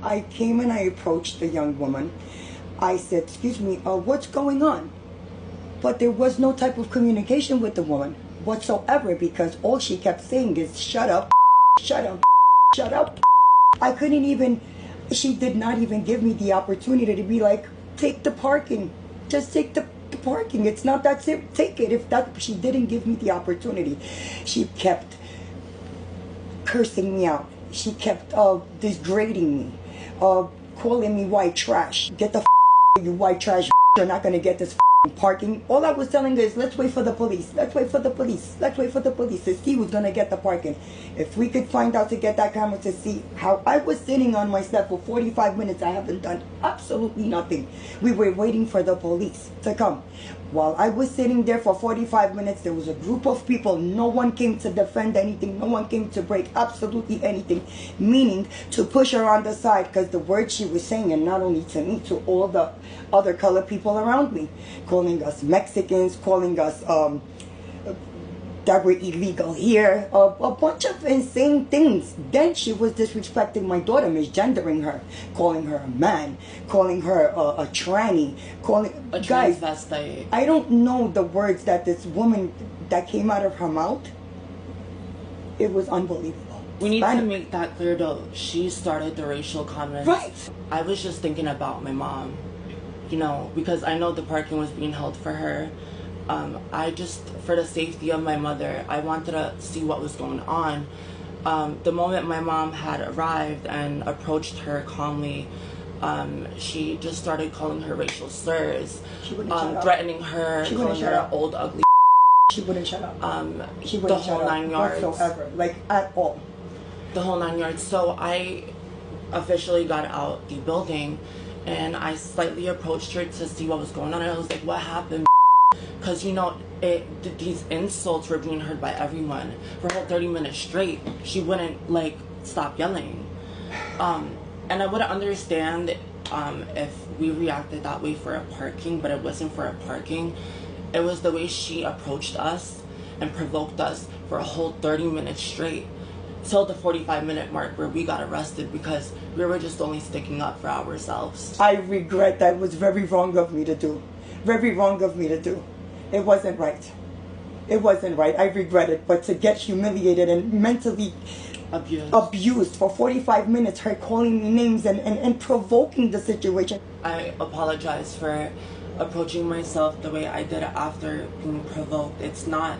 I came and I approached the young woman. I said, excuse me, what's going on? But there was no type of communication with the woman whatsoever, because all she kept saying is, shut up, shut up, shut up. I couldn't even, she did not even give me the opportunity to be like, take the parking. Just take the parking. It's not that serious. Take it. If that, she didn't give me the opportunity. She kept cursing me out. She kept degrading me, calling me white trash. Get the you white trash. You're not gonna get this parking. All I was telling her is, let's wait for the police. Let's wait for the police. Let's wait for the police to see who's gonna get the parking. If we could find out to get that camera to see how I was sitting on my step for 45 minutes, I haven't done absolutely nothing. We were waiting for the police to come. While I was sitting there for 45 minutes, there was a group of people. No one came to defend anything. No one came to break absolutely anything. Meaning to push her on the side, because the words she was saying, and not only to me, to all the other colored people around me, calling us Mexicans, calling us that we're illegal here, a bunch of insane things. Then she was disrespecting my daughter, misgendering her, calling her a man, calling her a tranny, calling a guys. transvestite. I don't know the words that this woman that came out of her mouth. It was unbelievable. We need to make that clear though. She started the racial comments. Right. I was just thinking about my mom, you know, because I know the parking was being held for her. I just, for the safety of my mother, I wanted to see what was going on. The moment my mom had arrived and approached her calmly, she just started calling her racial slurs, threatening her, calling her old ugly. She wouldn't shut up. She The wouldn't whole shut up 9 yards. whatsoever, like at all. The whole 9 yards. So I officially got out the building, and I slightly approached her to see what was going on. And I was like, "What happened?" Because, you know, these insults were being heard by everyone. For a whole 30 minutes straight, she wouldn't, like, stop yelling. And I would understand if we reacted that way for a parking, but it wasn't for a parking. It was the way she approached us and provoked us for a whole 30 minutes straight, till the 45-minute mark where we got arrested because we were just only sticking up for ourselves. I regret that. It was very wrong of me to do. Very wrong of me to do. It wasn't right. It wasn't right. I regret it. But to get humiliated and mentally abused for 45 minutes, her calling me names and provoking the situation. I apologize for approaching myself the way I did after being provoked. It's not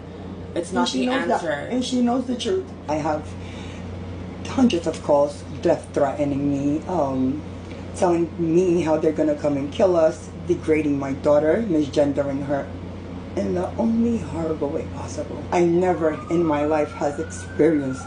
the answer. And she knows the truth. I have hundreds of calls left threatening me, telling me how they're gonna come and kill us, degrading my daughter, misgendering her in the only horrible way possible. I never in my life has experienced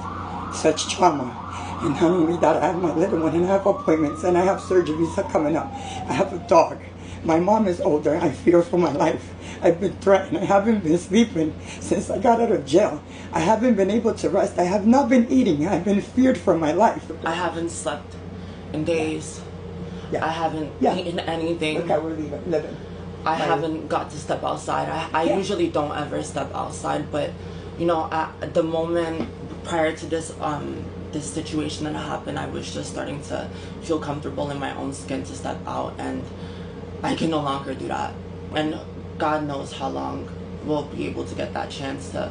such trauma. And not only that, I have my little one and I have appointments and I have surgeries coming up. I have a dog. My mom is older. I fear for my life. I've been threatened. I haven't been sleeping since I got out of jail. I haven't been able to rest. I have not been eating. I've been feared for my life. I haven't slept in days. I haven't eaten anything. Look how we're living. I haven't got to step outside. I usually don't ever step outside, but you know, at the moment prior to this this situation that happened, I was just starting to feel comfortable in my own skin to step out, and I can no longer do that. And God knows how long we'll be able to get that chance to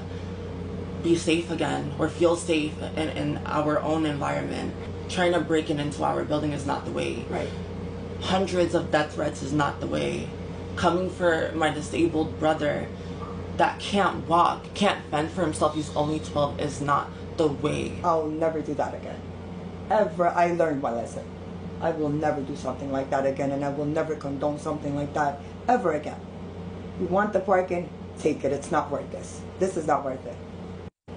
be safe again or feel safe in our own environment. Trying to break into our building is not the way. Right. Hundreds of death threats is not the way. Coming for my disabled brother that can't walk, can't fend for himself, he's only 12, is not the way. I'll never do that again. Ever. I learned my lesson. I will never do something like that again, and I will never condone something like that ever again. You want the parking? Take it. It's not worth this. This is not worth it.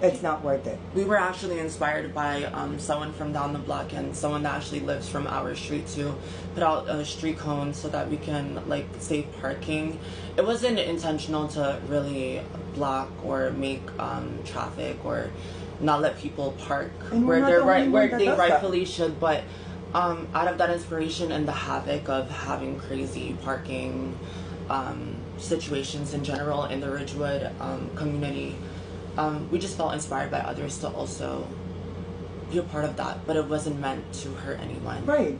It's not worth it. We were actually inspired by someone from down the block and someone that actually lives from our street to put out a street cone so that we can like save parking. It wasn't intentional to really block or make traffic or not let people park where they rightfully should, but out of that inspiration and the havoc of having crazy parking situations in general in the Ridgewood community, we just felt inspired by others to also be a part of that, but it wasn't meant to hurt anyone. Right.